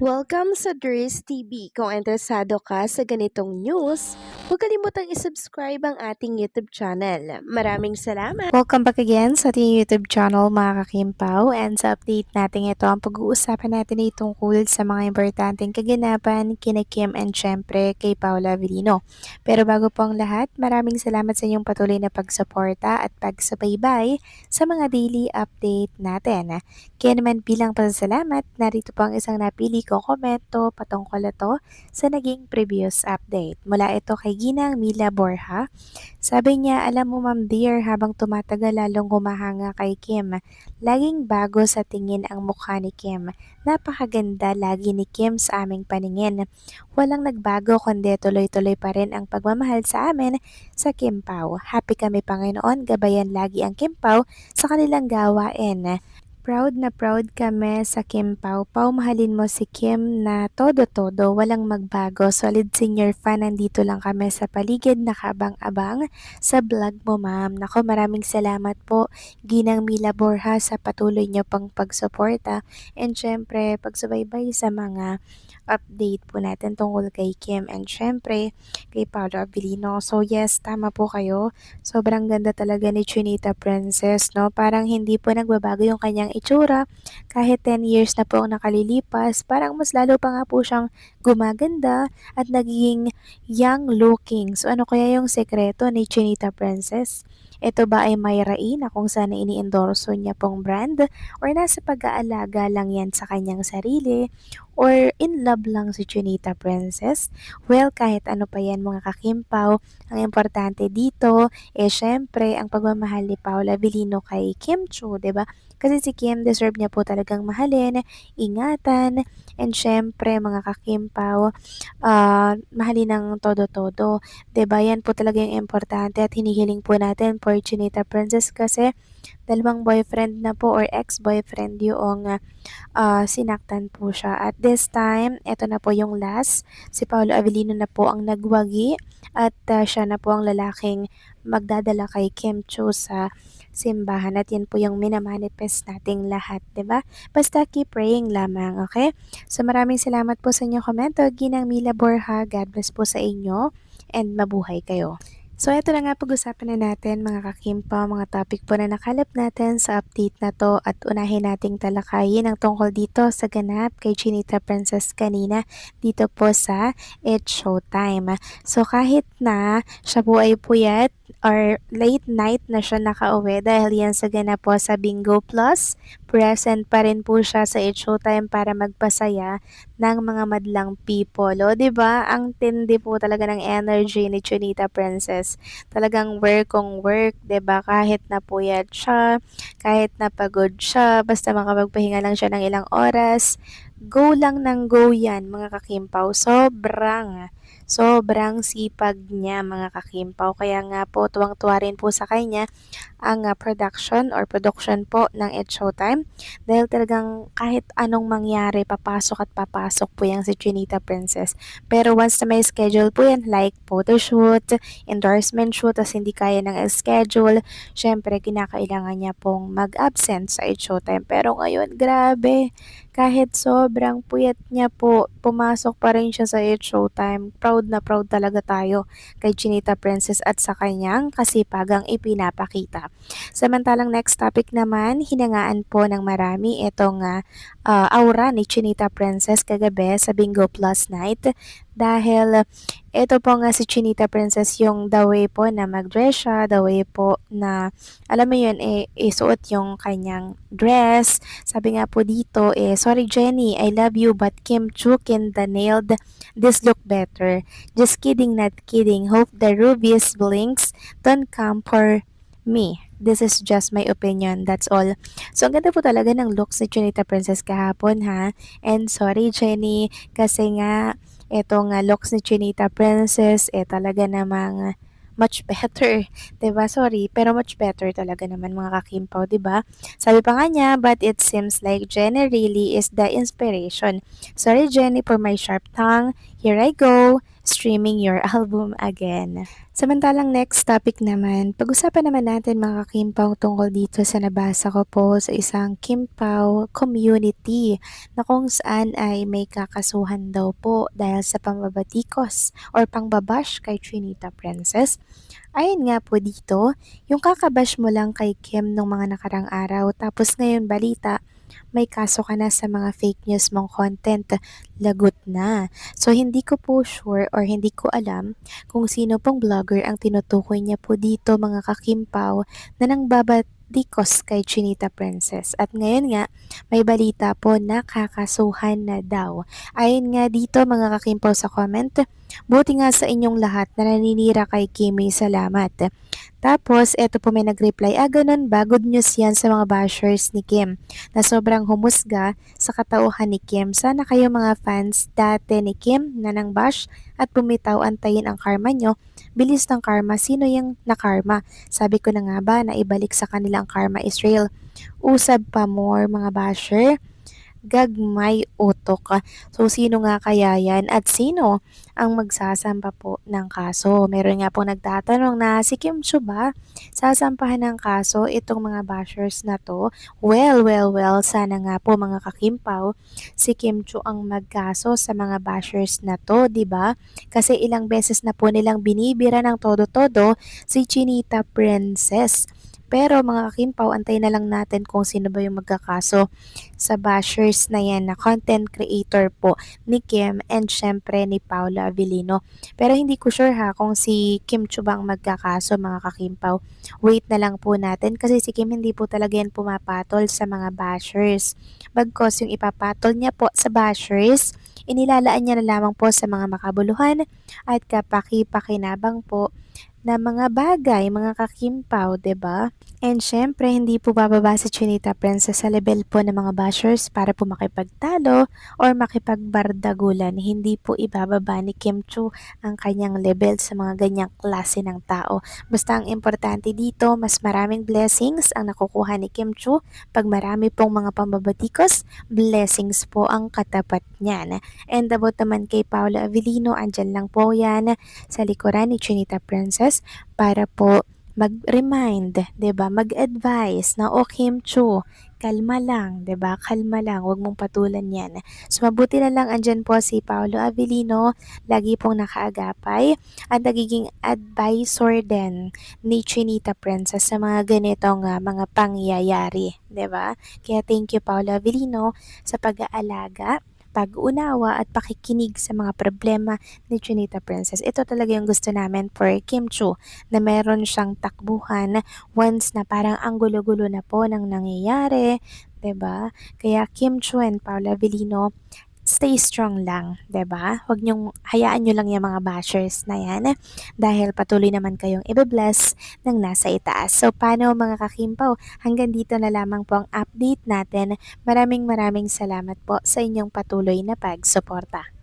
Welcome sa Dries TV. Kung interesado ka sa ganitong news, huwag kalimutang isubscribe ang ating YouTube channel. Maraming salamat! Welcome back again sa ating YouTube channel mga kakimpaw, and sa update natin ito ang pag-uusapan natin ay tungkol sa mga importanteng kaganapan kina Kim and syempre kay Paula Avellino. Pero bago po ang lahat, maraming salamat sa inyong patuloy na pagsuporta at pagsubaybay sa mga daily update natin. Kaya naman bilang pasasalamat, narito po ang isang napili kong komento patungkol ito sa naging previous update. Mula ito kay Ginang Mila Borja. Sabi niya, alam mo Ma'am Dear, habang tumatagal lalong humahanga kay Kim. Laging bago sa tingin ang mukha ni Kim. Napakaganda lagi ni Kim sa aming paningin. Walang nagbago kundi tuloy-tuloy pa rin ang pagmamahal sa amin sa Kim Pao. Happy kami Panginoon, gabayan lagi ang Kim Pao sa kanilang gawain. Proud na proud kami sa Kim Pao. Pao, mahalin mo si Kim na todo-todo, walang magbago. Solid senior fan, nandito lang kami sa paligid, nakabang-abang sa vlog mo ma'am. Nako, maraming salamat po Ginang Mila Borja sa patuloy niyo pang pagsuporta and syempre pagsubaybay sa mga update po natin tungkol kay Kim and syempre kay Paolo Avellino. So yes, tama po kayo. Sobrang ganda talaga ni Chinita Princess, no? Parang hindi po nagbabago yung kanyang itsura. Kahit 10 years na po ang nakalilipas, parang mas lalo pa nga po siyang gumaganda at nagiging young looking. So ano kaya yung sekreto ni Chinita Princess? Ito ba ay mayrain na kung saan ini-endorso niya pong brand or nasa pag-aalaga lang yan sa kanyang sarili or in love lang si Chinita Princess? Well, kahit ano pa yan mga kakimpaw, ang importante dito syempre ang pagmamahal ni Paula Avellino kay Kim Chu, 'di ba? Kasi si Kim deserve niya po talagang mahalin, ingatan, and syempre mga kakimpaw, mahalin ng todo-todo. 'Di ba? Yan po talaga yung importante at hinihiling po natin for Chinita Princess kasi dalawang boyfriend na po or ex-boyfriend yung sinaktan po siya. At this time, eto na po yung last. Si Paolo Avellino na po ang nagwagi at siya na po ang lalaking magdadala kay Kim Chu sa simbahan at yan po yung minamanifest nating lahat, 'di ba? Basta keep praying lamang, okay? So maraming salamat po sa inyong komento, Ginang Mila Borja. God bless po sa inyo and mabuhay kayo. So, ito na nga pag-usapan na natin mga kakimpa, mga topic po na nakalap natin sa update na to at unahin nating talakayin ang tungkol dito sa ganap kay Chinita Princess kanina dito po sa It's Showtime. So, kahit na siya po ay puyat or late night na siya nakauwi dahil yan sa ganap po sa Bingo Plus, present pa rin po siya sa It's Showtime para magpasaya ng mga madlang people. O, 'di ba? Ang tindi po talaga ng energy ni Chinita Princess. Talagang work kung work, 'di ba? Kahit napuyat siya, kahit napagod siya, basta makapagpahinga lang siya ng ilang oras, go lang ng go 'yan, mga kakimpaw. Sobrang sipag niya mga kakimpaw. Kaya nga po tuwang-tuwa rin po sa kanya ang production po ng It's Showtime dahil talagang kahit anong mangyari papasok at papasok po yung si Chinita Princess. Pero once na may schedule po yan like photoshoot, endorsement shoot, tas hindi kaya ng schedule, syempre kinakailangan niya pong mag-absent sa It's Showtime. Pero ngayon, grabe, kahit sobrang puyat niya po, pumasok pa rin siya sa It's Showtime. Proud na proud talaga tayo kay Chinita Princess at sa kanyang kasipagang ipinapakita. Samantalang next topic naman, hinangaan po ng marami itong aura ni Chinita Princess kagabi sa Bingo Plus Night dahil ito po nga si Chinita Princess yung the way po na mag-dress siya, the way po na alam mo yun, isuot yung kanyang dress. Sabi nga po dito, sorry Jenny, I love you but Kim Chu kinda nailed this look better. Just kidding, not kidding. Hope the rubies blinks don't come for me. This is just my opinion. That's all. So, ang ganda po talaga ng looks ni Chinita Princess kahapon ha. And sorry Jenny, kasi nga etong looks ni Chinita Princess talaga namang much better, 'di ba? Sorry, pero much better talaga naman mga kakimpaw, 'di ba? Sabi pa nga niya, but it seems like Jenny really is the inspiration. Sorry Jenny for my sharp tongue. Here I go. streaming your album again. Samantalang next topic naman, pag-usapan naman natin mga Kimpaw tungkol dito sa nabasa ko po sa isang Kimpaw community na kung saan ay may kakasuhan daw po dahil sa pambabatikos or pangbabash kay Trinita Princess. Ayon nga po dito, yung kakabash mo lang kay Kim nung mga nakarang araw tapos ngayon balita, may kaso ka na sa mga fake news mong content, lagot na. So hindi ko po sure or hindi ko alam kung sino pong vlogger ang tinutukoy niya po dito mga kakimpaw na nang babatikos kay Chinita Princess. At ngayon nga, may balita po na kakasuhan na daw. Ayon nga dito mga kakimpaw sa comment, buti nga sa inyong lahat na naninira kay Kimi, salamat. Tapos, eto po may nag-reply, ganun ba? Good news yan sa mga bashers ni Kim na sobrang humusga sa katauhan ni Kim. Sana kayo mga fans dati ni Kim na nang bash at bumitaw antayin ang karma nyo. Bilis ng karma, sino yung nakarma? Sabi ko na nga ba na ibalik sa kanila ang karma Israel. Usab pa more mga basher. Gagmay utok. So, sino nga kaya yan at sino ang magsasampa po ng kaso? Meron nga po nagtatanong na si Kim Chiu ba sasampahan ng kaso itong mga bashers na to? Well, sana nga po mga kakimpaw, si Kim Chiu ang magkaso sa mga bashers na to, di ba? Kasi ilang beses na po nilang binibira ng todo-todo si Chinita Princess. Pero mga kakimpaw, antay na lang natin kung sino ba yung magkakaso sa bashers na yan na content creator po ni Kim and syempre ni Paula Avellino. Pero hindi ko sure ha kung si Kim Chiu bang magkakaso mga kakimpaw. Wait na lang po natin kasi si Kim hindi po talaga yan pumapatol sa mga bashers. Bagkos yung ipapatol niya po sa bashers, inilalaan niya na lamang po sa mga makabuluhan at kapaki-pakinabang po na mga bagay, mga kakimpaw, 'di ba? And syempre, hindi po bababa si Chinita Princess sa level po ng mga bashers para po makipagtalo or makipagbardagulan. Hindi po ibababa ni Kim Chiu ang kanyang level sa mga ganyang klase ng tao. Basta ang importante dito, mas maraming blessings ang nakukuha ni Kim Chiu. Pag marami pong mga pambabatikos, blessings po ang katapat niyan. And about naman kay Paula Avellino, andyan lang po yan sa likuran ni Chinita Princess para po mag-remind, 'di ba? Mag-advise na Kim Chiu, kalma lang, 'di ba? Kalma lang, 'wag mong patulan 'yan. So mabuti na lang andyan po si Paolo Avellino, lagi pong nakaagapay at nagiging advisor din ni Chinita Princess sa mga ganitong mga pangyayari, 'di ba? Kaya thank you Paolo Avellino sa pag-aalaga, pag-unawa at pakikinig sa mga problema ni Chinita Princess. Ito talaga yung gusto namin for Kim Chiu na meron siyang takbuhan once na parang ang gulo-gulo na po ng nangyayari, 'di ba? Kaya Kim Chiu and Paula Avellino, stay strong lang, 'di ba? Huwag niyong hayaan niyo lang yung mga bashers na yan dahil patuloy naman kayong ibe-bless ng nasa itaas. So paano mga kakimpaw? Hanggang dito na lamang po ang update natin. Maraming salamat po sa inyong patuloy na pagsuporta.